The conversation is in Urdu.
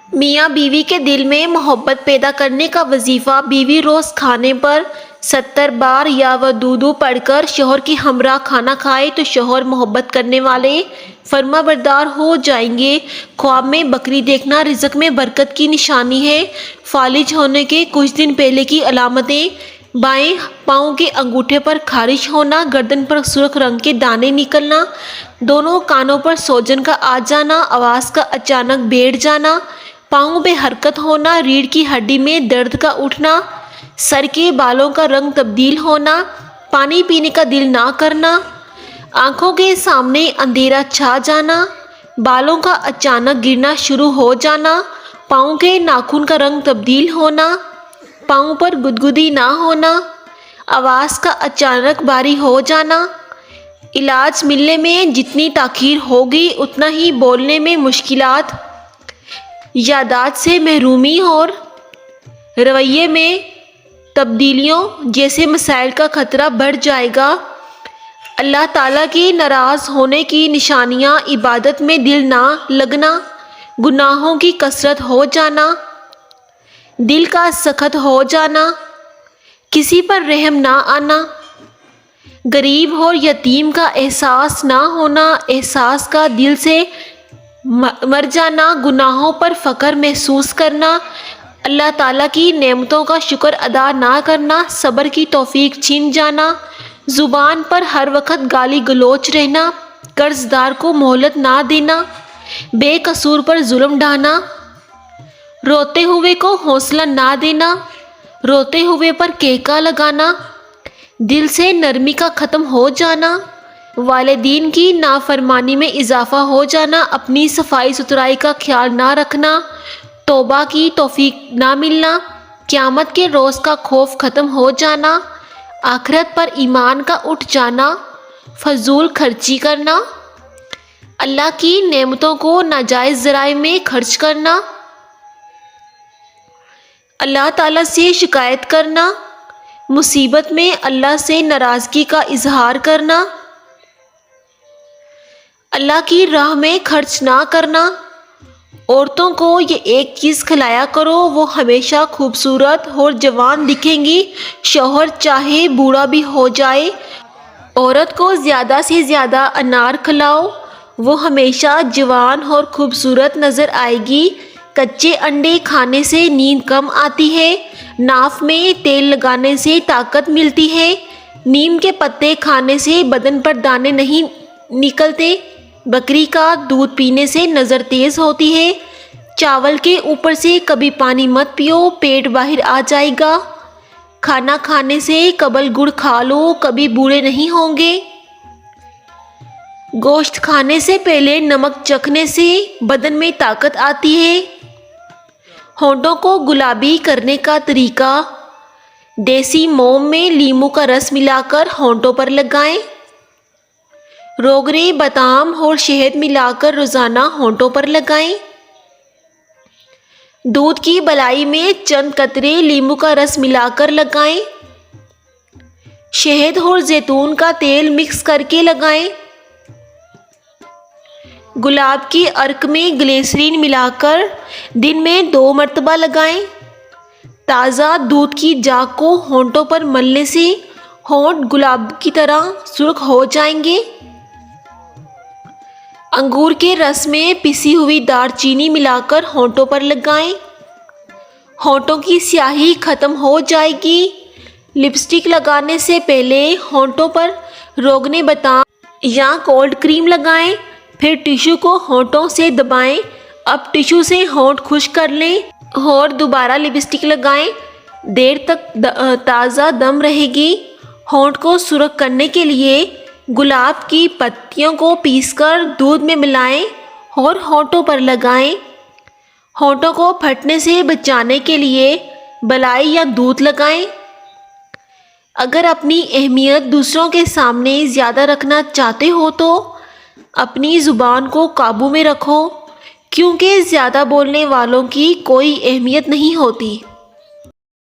میاں بیوی کے دل میں محبت پیدا کرنے کا وظیفہ بیوی روز کھانے پر 70 بار یا ودودو پڑھ کر شوہر کی ہمراہ کھانا کھائے تو شوہر محبت کرنے والے فرما بردار ہو جائیں گے۔ خواب میں بکری دیکھنا رزق میں برکت کی نشانی ہے۔ فالج ہونے کے کچھ دن پہلے کی علامتیں: بائیں پاؤں کے انگوٹھے پر خارش ہونا، گردن پر سرخ رنگ کے دانے نکلنا، دونوں کانوں پر سوجن کا آ جانا، آواز کا اچانک بیٹھ جانا، پاؤں بے حرکت ہونا، ریڑھ کی ہڈی میں درد کا اٹھنا، سر کے بالوں کا رنگ تبدیل ہونا، پانی پینے کا دل نہ کرنا، آنکھوں کے سامنے اندھیرا چھا جانا، بالوں کا اچانک گرنا شروع ہو جانا، پاؤں کے ناخن کا رنگ تبدیل ہونا، پاؤں پر گدگدی نہ ہونا، آواز کا اچانک بھاری ہو جانا۔ علاج ملنے میں جتنی تاخیر ہوگی اتنا ہی بولنے میں مشکلات، یادداشت سے محرومی اور رویے میں تبدیلیوں جیسے مسائل کا خطرہ بڑھ جائے گا۔ اللہ تعالیٰ کے ناراض ہونے کی نشانیاں: عبادت میں دل نہ لگنا، گناہوں کی کثرت ہو جانا، دل کا سخت ہو جانا، کسی پر رحم نہ آنا، غریب اور یتیم کا احساس نہ ہونا، احساس کا دل سے مر جانا، گناہوں پر فخر محسوس کرنا، اللہ تعالیٰ کی نعمتوں کا شکر ادا نہ کرنا، صبر کی توفیق چھن جانا، زبان پر ہر وقت گالی گلوچ رہنا، قرض دار کو مہلت نہ دینا، بے قصور پر ظلم ڈھانا، روتے ہوئے کو حوصلہ نہ دینا، روتے ہوئے پر کہکا لگانا، دل سے نرمی کا ختم ہو جانا، والدین کی نافرمانی میں اضافہ ہو جانا، اپنی صفائی ستھرائی کا خیال نہ رکھنا، توبہ کی توفیق نہ ملنا، قیامت کے روز کا خوف ختم ہو جانا، آخرت پر ایمان کا اٹھ جانا، فضول خرچی کرنا، اللہ کی نعمتوں کو ناجائز ذرائع میں خرچ کرنا، اللہ تعالیٰ سے شکایت کرنا، مصیبت میں اللہ سے ناراضگی کا اظہار کرنا، اللہ کی راہ میں خرچ نہ کرنا۔ عورتوں کو یہ ایک چیز کھلایا کرو، وہ ہمیشہ خوبصورت اور جوان دکھیں گی، شوہر چاہے بوڑھا بھی ہو جائے۔ عورت کو زیادہ سے زیادہ انار کھلاؤ، وہ ہمیشہ جوان اور خوبصورت نظر آئے گی۔ کچے انڈے کھانے سے نیند کم آتی ہے، ناف میں تیل لگانے سے طاقت ملتی ہے، نیم کے پتے کھانے سے بدن پر دانے نہیں نکلتے، بکری کا دودھ پینے سے نظر تیز ہوتی ہے، چاول کے اوپر سے کبھی پانی مت پیو، پیٹ باہر آ جائے گا، کھانا کھانے سے قبل گڑ کھا لو، کبھی بوڑھے نہیں ہوں گے، گوشت کھانے سے پہلے نمک چکھنے سے بدن میں طاقت آتی ہے۔ ہونٹوں کو گلابی کرنے کا طریقہ: دیسی موم میں لیموں کا رس ملا کر ہونٹوں پر لگائیں، روغن، بادام اور شہد ملا کر روزانہ ہونٹوں پر لگائیں، دودھ کی بالائی میں چند قطرے لیموں کا رس ملا کر لگائیں، شہد اور زیتون کا تیل مکس کر کے لگائیں، گلاب کے عرق میں گلیسرین ملا کر دن میں 2 مرتبہ لگائیں۔ تازہ دودھ کی جاگ کو ہونٹوں پر ملنے سے ہونٹ گلاب کی طرح سرخ ہو جائیں گے۔ انگور کے رس میں پسی ہوئی دار چینی ملا کر ہونٹوں پر لگائیں، ہونٹوں کی سیاہی ختم ہو جائے گی۔ لپسٹک لگانے سے پہلے ہونٹوں پر روغن بادام یا کولڈ کریم لگائیں، پھر ٹشو کو ہونٹوں سے دبائیں، اب ٹشو سے ہونٹ خشک کر لیں اور دوبارہ لپسٹک لگائیں، دیر تک تازہ دم رہے گی۔ ہونٹ کو سرخ کرنے کے لیے گلاب کی پتیوں کو پیس کر دودھ میں ملائیں اور ہونٹوں پر لگائیں۔ ہونٹوں کو پھٹنے سے بچانے کے لیے بالائی یا دودھ لگائیں۔ اگر اپنی اہمیت دوسروں کے سامنے زیادہ رکھنا چاہتے ہو تو اپنی زبان کو قابو میں رکھو، کیونکہ زیادہ بولنے والوں کی کوئی اہمیت نہیں ہوتی۔